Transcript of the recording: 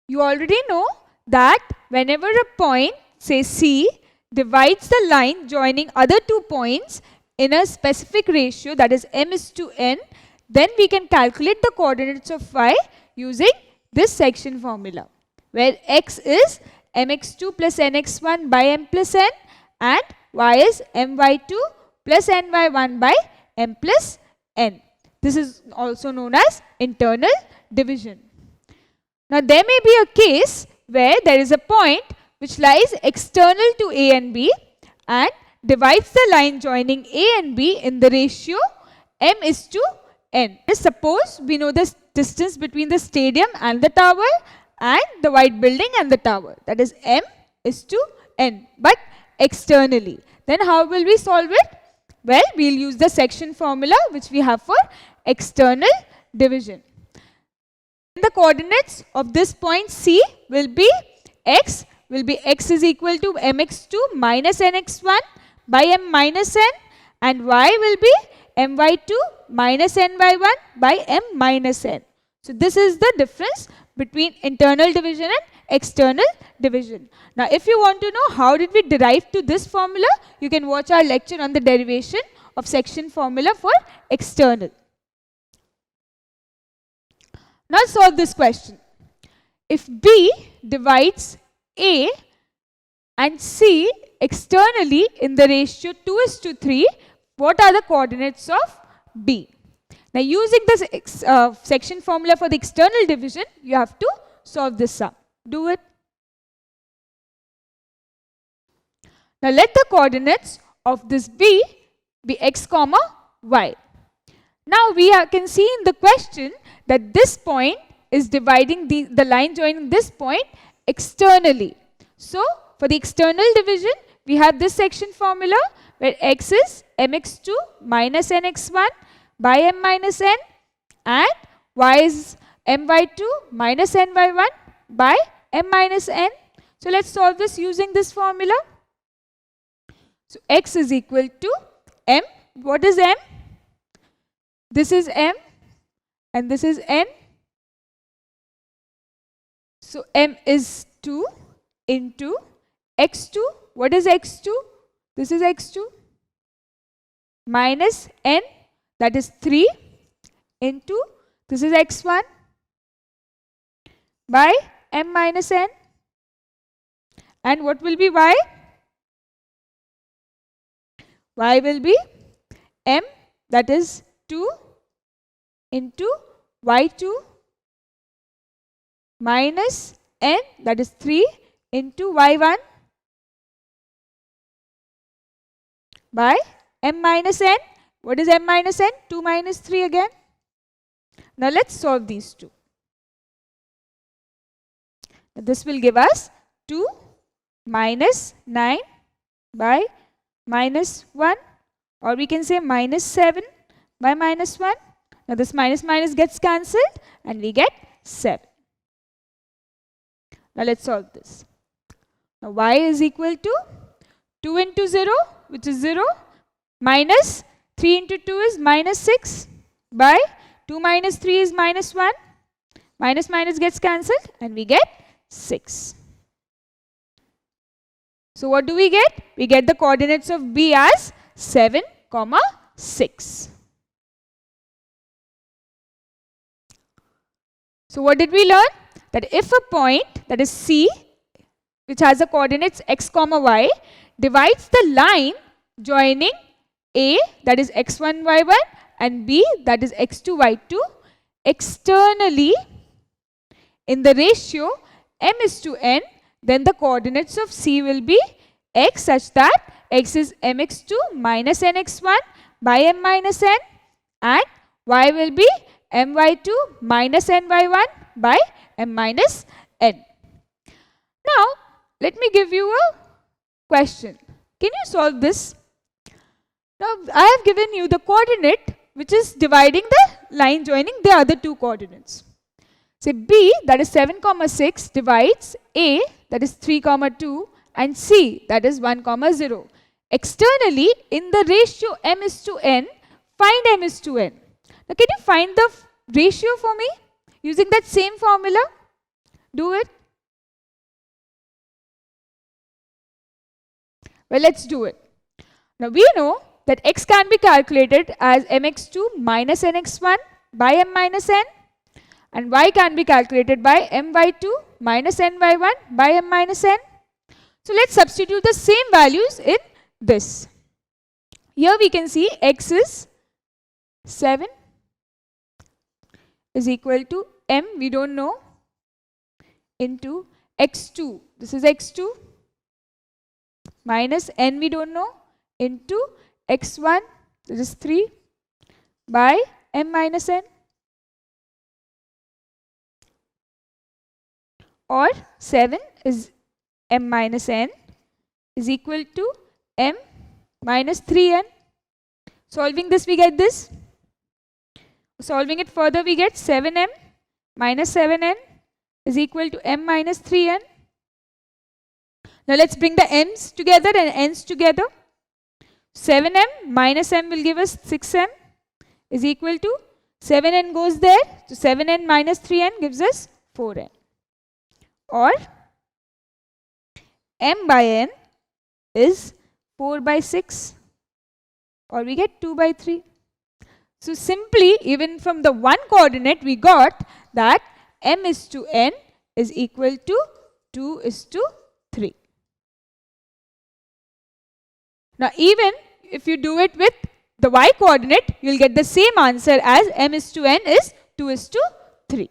You already know that whenever a point, say C, divides the line joining other 2 points in a specific ratio, that is m is to n, then we can calculate the coordinates of y using this section formula, where x is mx2 plus nx1 by m plus n and y is my2 plus ny1 by m plus n. This is also known as internal division. Now there may be a case where there is a point which lies external to A and B and divides the line joining A and B in the ratio m is to n. Suppose we know the distance between the stadium and the tower and the white building and the tower, that is m is to n, but externally. Then how will we solve it? Well, we will use the section formula which we have for external division. The coordinates of this point C will be x is equal to mx2 minus nx1 by m minus n, and y will be my2 minus ny1 by m minus n. So this is the difference between internal division and external division. Now if you want to know how did we derive to this formula, you can watch our lecture on the derivation of section formula for external. Now solve this question. If B divides A and C externally in the ratio 2:3, what are the coordinates of B? Now using this section formula for the external division, you have to solve this sum. Do it. Now let the coordinates of this B be x comma y. Now we can see in the question that this point is dividing the line joining this point externally. So for the external division, we have this section formula where x is mx2 minus nx1 by m minus n and y is my2 minus ny1 by m minus n. So let's solve this using this formula. So x is equal to m. What is m? This is m and this is n. So m is 2 into x2. What is x2? This is x2 minus n, that is 3 into this is x1 by m minus n. And what will be y? Y will be m, that is 2 into y2 minus n, that is 3 into y1 by m minus n. What is m minus n? 2 minus 3 again. Now let's solve these two. This will give us 2 minus 9 by minus 1, or we can say minus 7 by minus 1. Now this minus minus gets cancelled and we get 7. Now let's solve this. Now y is equal to 2 into 0, which is 0, minus 3 into 2 is minus 6 by 2 minus 3 is minus 1. Minus minus gets cancelled and we get 6. So what do we get? We get the coordinates of B as 7, 6. So what did we learn? That if a point, that is C, which has the coordinates x, y, divides the line joining A, that is x1, y1, and B, that is x2, y2, externally in the ratio m is to n, then the coordinates of C will be x such that x is mx2 minus nx1 by m minus n, and y will be my2 minus ny1 by m minus n. Now, let me give you a question. Can you solve this? Now, I have given you the coordinate which is dividing the line joining the other two coordinates. Say B, that is 7, 6, divides A, that is 3, 2, and C, that is 1, 0. Externally, in the ratio m is to n, find m is to n. Now, can you find the ratio for me using that same formula? Do it. Well, let's do it. Now we know that x can be calculated as mx2 minus nx1 by m minus n, and y can be calculated by my2 minus ny1 by m minus n. So let's substitute the same values in this. Here we can see x is 7 is equal to m, we don't know, into x2, this is x2, minus n, we don't know, into x1, this is 3, by m minus n. Or 7 is m minus n is equal to m minus 3n. Solving this, we get this. Solving it further, we get 7m minus 7n is equal to m minus 3n. Now let's bring the m's together and n's together. 7m minus m will give us 6m is equal to 7n goes there. So 7n minus 3n gives us 4n. Or m by n is 4 by 6, or we get 2 by 3. So simply, even from the one coordinate, we got that m is to n is equal to 2 is to 3. Now even if you do it with the y coordinate, you will get the same answer as m is to n is 2 is to 3.